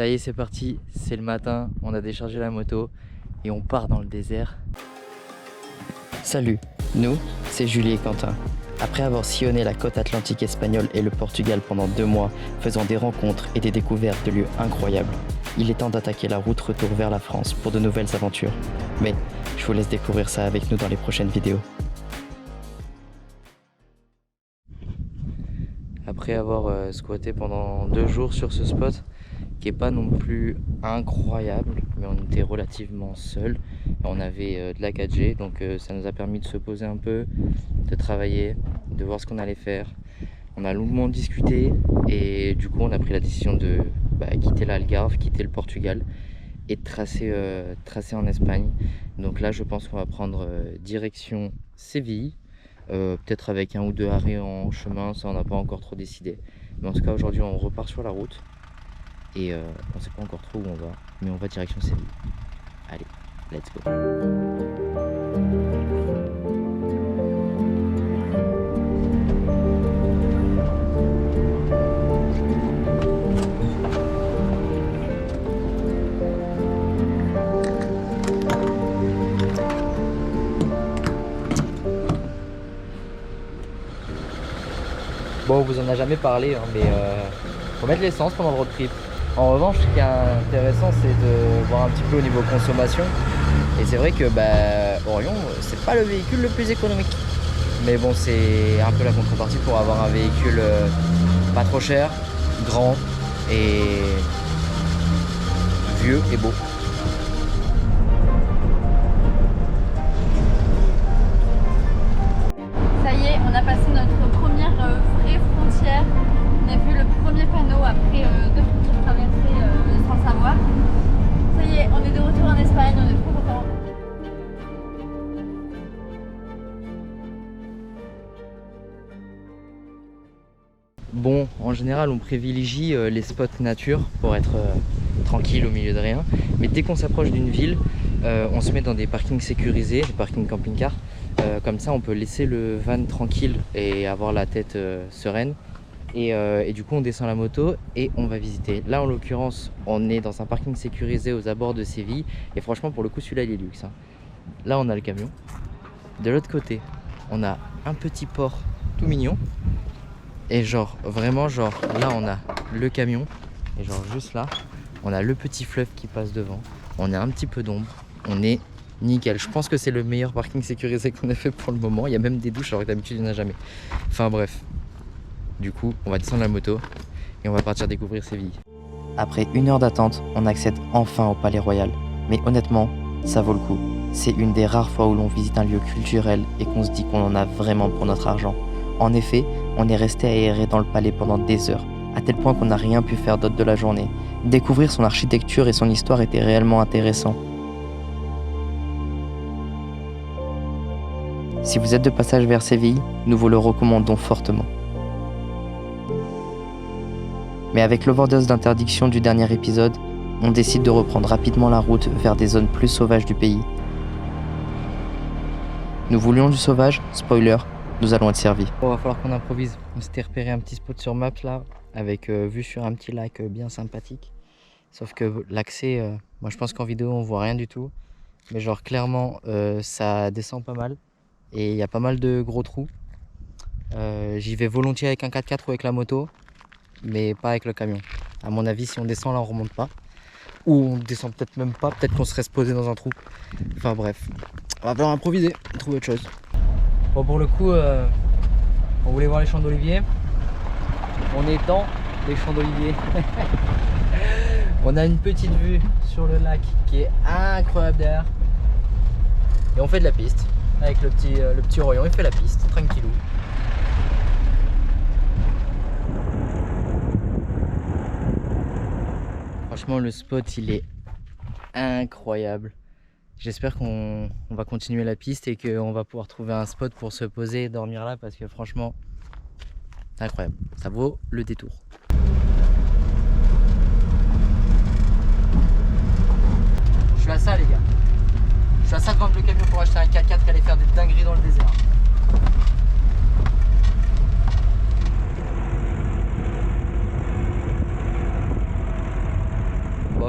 Ça y est, c'est parti, c'est le matin, on a déchargé la moto et on part dans le désert. Salut, nous, c'est Julie et Quentin. Après avoir sillonné la côte atlantique espagnole et le Portugal pendant 2 mois, faisant des rencontres et des découvertes de lieux incroyables, il est temps d'attaquer la route retour vers la France pour de nouvelles aventures. Mais je vous laisse découvrir ça avec nous dans les prochaines vidéos. Après avoir squatté pendant 2 jours sur ce spot, qui est pas non plus incroyable, mais on était relativement seul. On avait de la 4G, donc ça nous a permis de se poser un peu, de travailler, de voir ce qu'on allait faire. On a longuement discuté et du coup on a pris la décision de quitter l'Algarve, quitter le Portugal et de tracer en Espagne. Donc là je pense qu'on va prendre direction Séville, peut-être avec 1 ou 2 arrêts en chemin, ça on n'a pas encore trop décidé. Mais en tout cas aujourd'hui on repart sur la route. Et on ne sait pas encore trop où on va, mais on va direction Séville. Allez, let's go. Bon, on vous en a jamais parlé, hein, mais faut mettre l'essence pendant le road trip. En revanche, ce qui est intéressant, c'est de voir un petit peu au niveau consommation. Et c'est vrai que Orion, c'est pas le véhicule le plus économique. Mais bon, c'est un peu la contrepartie pour avoir un véhicule pas trop cher, grand et vieux et beau. Ça y est, on a passé notre première vraie frontière. On a vu le premier panneau après 2 frontières traversées sans le savoir. Ça y est, on est de retour en Espagne, on est trop contents. Bon, en général, on privilégie les spots nature pour être tranquille au milieu de rien. Mais dès qu'on s'approche d'une ville, on se met dans des parkings sécurisés, des parkings camping-car. Comme ça, on peut laisser le van tranquille et avoir la tête sereine. Et du coup, on descend la moto et on va visiter. Là, en l'occurrence, on est dans un parking sécurisé aux abords de Séville. Et franchement, pour le coup, celui-là, il est luxe, hein. Là, on a le camion. De l'autre côté, on a un petit port tout mignon. Et genre, vraiment, genre, là, on a le camion. Et genre, juste là, on a le petit fleuve qui passe devant. On a un petit peu d'ombre. On est nickel. Je pense que c'est le meilleur parking sécurisé qu'on ait fait pour le moment. Il y a même des douches alors que d'habitude, il n'y en a jamais. Enfin, bref. Du coup, on va descendre la moto et on va partir découvrir Séville. Après 1 heure d'attente, on accède enfin au Palais Royal. Mais honnêtement, ça vaut le coup. C'est une des rares fois où l'on visite un lieu culturel et qu'on se dit qu'on en a vraiment pour notre argent. En effet, on est resté à errer dans le palais pendant des heures, à tel point qu'on n'a rien pu faire d'autre de la journée. Découvrir son architecture et son histoire était réellement intéressant. Si vous êtes de passage vers Séville, nous vous le recommandons fortement. Mais avec l'overdose d'interdiction du dernier épisode, on décide de reprendre rapidement la route vers des zones plus sauvages du pays. Nous voulions du sauvage, spoiler, nous allons être servis. Bon, va falloir qu'on improvise. On s'était repéré un petit spot sur Maps là, avec vue sur un petit lac bien sympathique. Sauf que l'accès, moi je pense qu'en vidéo on voit rien du tout. Mais genre clairement ça descend pas mal. Et il y a pas mal de gros trous. J'y vais volontiers avec un 4x4 ou avec la moto. Mais pas avec le camion. À mon avis, si on descend là, on remonte pas. Ou on descend peut-être même pas, peut-être qu'on serait se poser dans un trou. Enfin bref, on va falloir improviser, trouver autre chose. Bon, pour le coup, on voulait voir les champs d'olivier. On est dans les champs d'olivier. On a une petite vue sur le lac qui est incroyable derrière. Et on fait de la piste avec le petit Orion, il fait la piste, tranquillou. Franchement, le spot, il est incroyable. J'espère qu'on va continuer la piste et qu'on va pouvoir trouver un spot pour se poser et dormir là parce que franchement, c'est incroyable. Ça vaut le détour. Je suis à ça, les gars. Je suis à ça de vendre le camion pour acheter un 4x4 qui allait faire des dingueries dans le désert.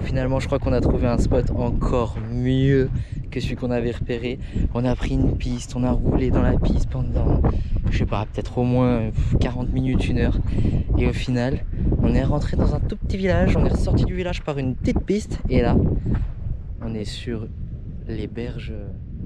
Bon, finalement, je crois qu'on a trouvé un spot encore mieux que celui qu'on avait repéré. On a pris une piste, on a roulé dans la piste pendant, je sais pas, peut-être au moins 40 minutes, 1 heure. Et au final, on est rentré dans un tout petit village. On est ressorti du village par une petite piste. Et là, on est sur les berges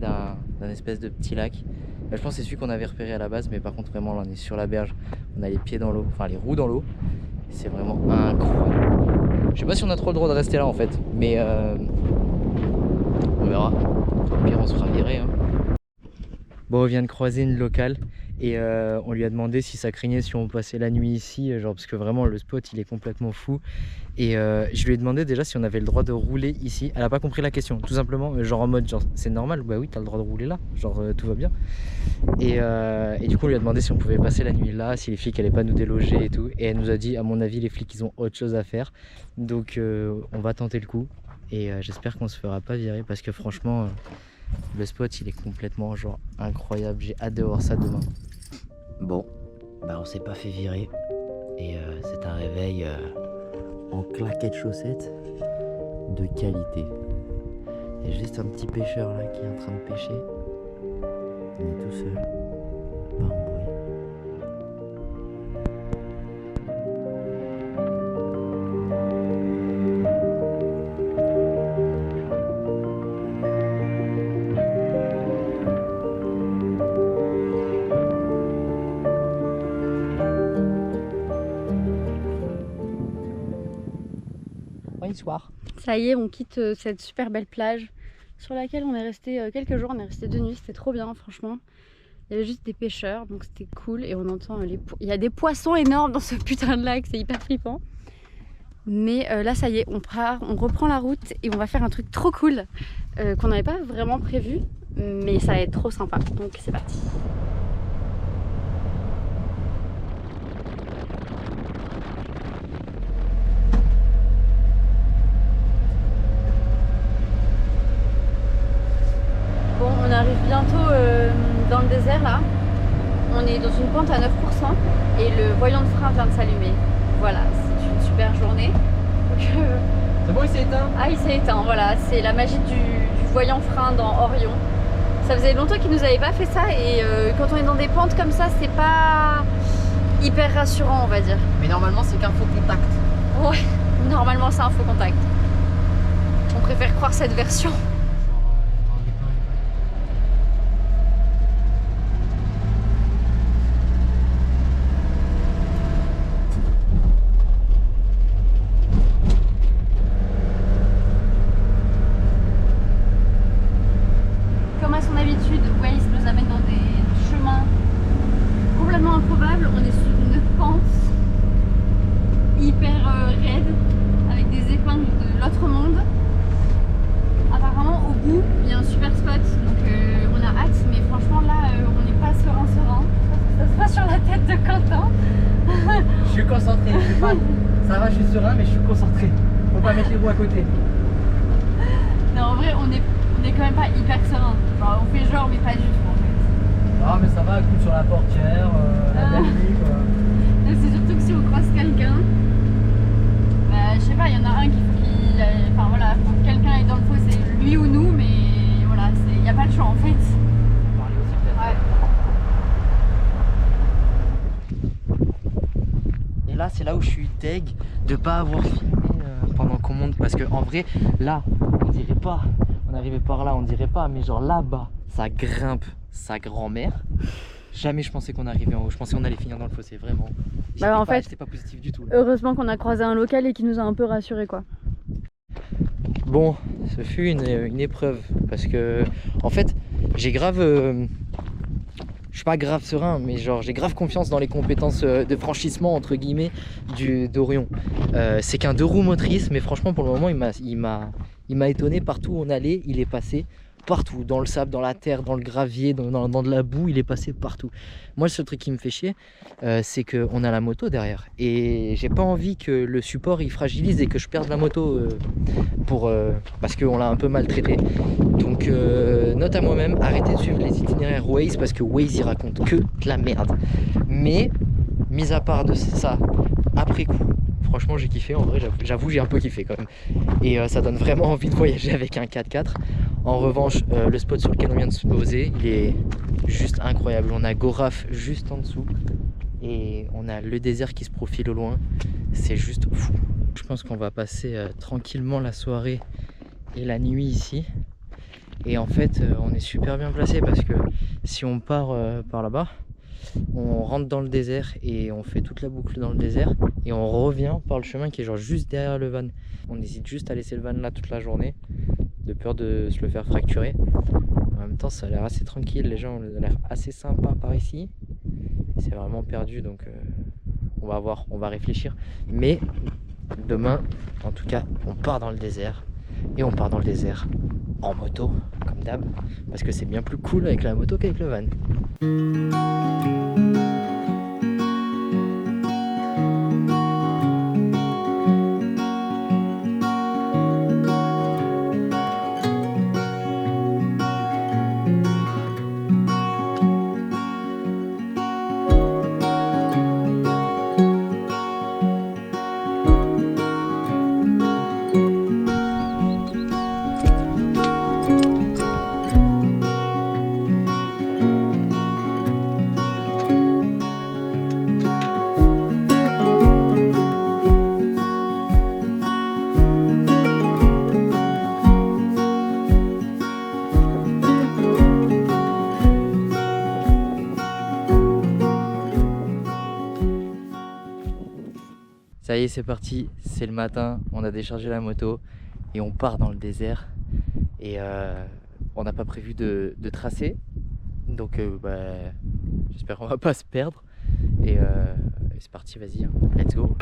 d'un espèce de petit lac. Je pense que c'est celui qu'on avait repéré à la base, mais par contre vraiment là on est sur la berge, on a les pieds dans l'eau, enfin les roues dans l'eau. C'est vraiment incroyable. Je sais pas si on a trop le droit de rester là en fait, mais on verra. Au pire on se fera virer. Hein. Bon, on vient de croiser une locale et on lui a demandé si ça craignait si on passait la nuit ici, genre parce que vraiment le spot il est complètement fou. Et je lui ai demandé déjà si on avait le droit de rouler ici. Elle a pas compris la question, tout simplement, genre en mode genre c'est normal, bah oui t'as le droit de rouler là, genre tout va bien. Et du coup on lui a demandé si on pouvait passer la nuit là, si les flics allaient pas nous déloger et tout. Et elle nous a dit à mon avis les flics ils ont autre chose à faire. Donc on va tenter le coup et j'espère qu'on se fera pas virer parce que franchement le spot il est complètement genre incroyable, j'ai hâte de voir ça demain. Bon, bah on s'est pas fait virer. Et c'est un réveil en claquettes chaussettes de qualité. Il y a juste un petit pêcheur là qui est en train de pêcher. On est tout seul, pas un bruit. Bonsoir. Ça y est, on quitte cette super belle plage sur laquelle on est resté quelques jours. On est resté 2 nuits, c'était trop bien franchement. Il y avait juste des pêcheurs, donc c'était cool. Et on entend il y a des poissons énormes dans ce putain de lac, c'est hyper flippant. Mais là ça y est, on reprend la route et on va faire un truc trop cool qu'on n'avait pas vraiment prévu. Mais ça va être trop sympa, donc c'est parti. On arrive bientôt dans le désert là. On est dans une pente à 9% et le voyant de frein vient de s'allumer. Voilà, c'est une super journée. C'est bon, il s'est éteint? Ah, il s'est éteint, voilà. C'est la magie du voyant frein dans Orion. Ça faisait longtemps qu'ils nous avaient pas fait ça et quand on est dans des pentes comme ça, c'est pas hyper rassurant, on va dire. Mais normalement, c'est qu'un faux contact. Ouais, normalement, c'est un faux contact. On préfère croire cette version. Je suis concentré, ça va, je suis serein, mais je suis concentré. Faut pas mettre les roues à côté. Non, en vrai, on est quand même pas hyper serein. Genre, on fait genre, mais pas du tout en fait. Ah, mais ça va, coup sur la portière, la belle nuit quoi. C'est surtout que si on croise quelqu'un, bah, je sais pas, il y en a un qu'il faut qu'il. Enfin voilà, faut que quelqu'un est dans le fossé, lui ou nous, mais voilà, il n'y a pas de choix en fait. Ouais. Là c'est là où je suis deg de pas avoir filmé pendant qu'on monte parce que en vrai là on dirait pas, on arrivait par là on dirait pas, mais genre là-bas ça grimpe sa grand-mère. Jamais je pensais qu'on arrivait en haut, je pensais qu'on allait finir dans le fossé vraiment. Bah en fait c'était pas positif du tout là. Heureusement qu'on a croisé un local et qui nous a un peu rassurés quoi. Bon, ce fut une épreuve parce que en fait j'ai grave je suis pas grave serein, mais genre j'ai grave confiance dans les compétences de franchissement entre guillemets d'Orion. C'est qu'un 2 roues motrices, mais franchement pour le moment il m'a étonné. Partout où on allait, il est passé partout, dans le sable, dans la terre, dans le gravier, dans de la boue, il est passé partout. Moi le seul truc qui me fait chier, c'est qu'on a la moto derrière et j'ai pas envie que le support il fragilise et que je perde la moto parce qu'on l'a un peu maltraité. Donc note à moi-même, arrêtez de suivre les itinéraires Waze parce que Waze il raconte que de la merde. Mais mis à part de ça, après coup, franchement j'ai kiffé, en vrai j'avoue j'ai un peu kiffé quand même. Et ça donne vraiment envie de voyager avec un 4x4. En revanche, le spot sur lequel on vient de se poser, il est juste incroyable. On a Goraf juste en dessous et on a le désert qui se profile au loin. C'est juste fou. Je pense qu'on va passer tranquillement la soirée et la nuit ici. Et en fait, on est super bien placé parce que si on part par là-bas, on rentre dans le désert et on fait toute la boucle dans le désert et on revient par le chemin qui est genre juste derrière le van. On hésite juste à laisser le van là toute la journée de peur de se le faire fracturer. En même temps, ça a l'air assez tranquille, les gens ont l'air assez sympas par ici. C'est vraiment perdu, donc on va voir, on va réfléchir. Mais demain, en tout cas, on part dans le désert. Et on part dans le désert en moto, comme d'hab, parce que c'est bien plus cool avec la moto qu'avec le van. Ça y est, c'est parti, c'est le matin, on a déchargé la moto et on part dans le désert. Et on n'a pas prévu de tracé, donc j'espère qu'on va pas se perdre. Et c'est parti, vas-y, hein. Let's go.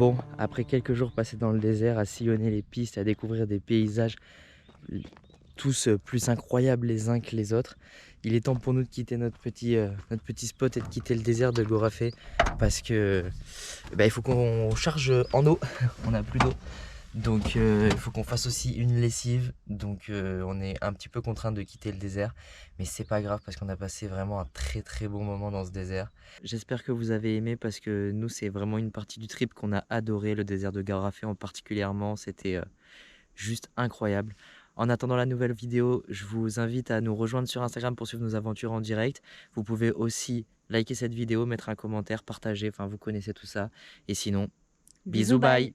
Bon, après quelques jours passés dans le désert, à sillonner les pistes, à découvrir des paysages tous plus incroyables les uns que les autres, il est temps pour nous de quitter notre petit spot et de quitter le désert de Gorafé parce que il faut qu'on charge en eau, on n'a plus d'eau. Donc il faut qu'on fasse aussi une lessive, donc on est un petit peu contraint de quitter le désert, mais c'est pas grave parce qu'on a passé vraiment un très bon moment dans ce désert. J'espère que vous avez aimé parce que nous c'est vraiment une partie du trip qu'on a adoré, le désert de Gorafé en particulièrement, c'était juste incroyable. En attendant la nouvelle vidéo, je vous invite à nous rejoindre sur Instagram pour suivre nos aventures en direct. Vous pouvez aussi liker cette vidéo, mettre un commentaire, partager, enfin vous connaissez tout ça. Et sinon, bisous, bye.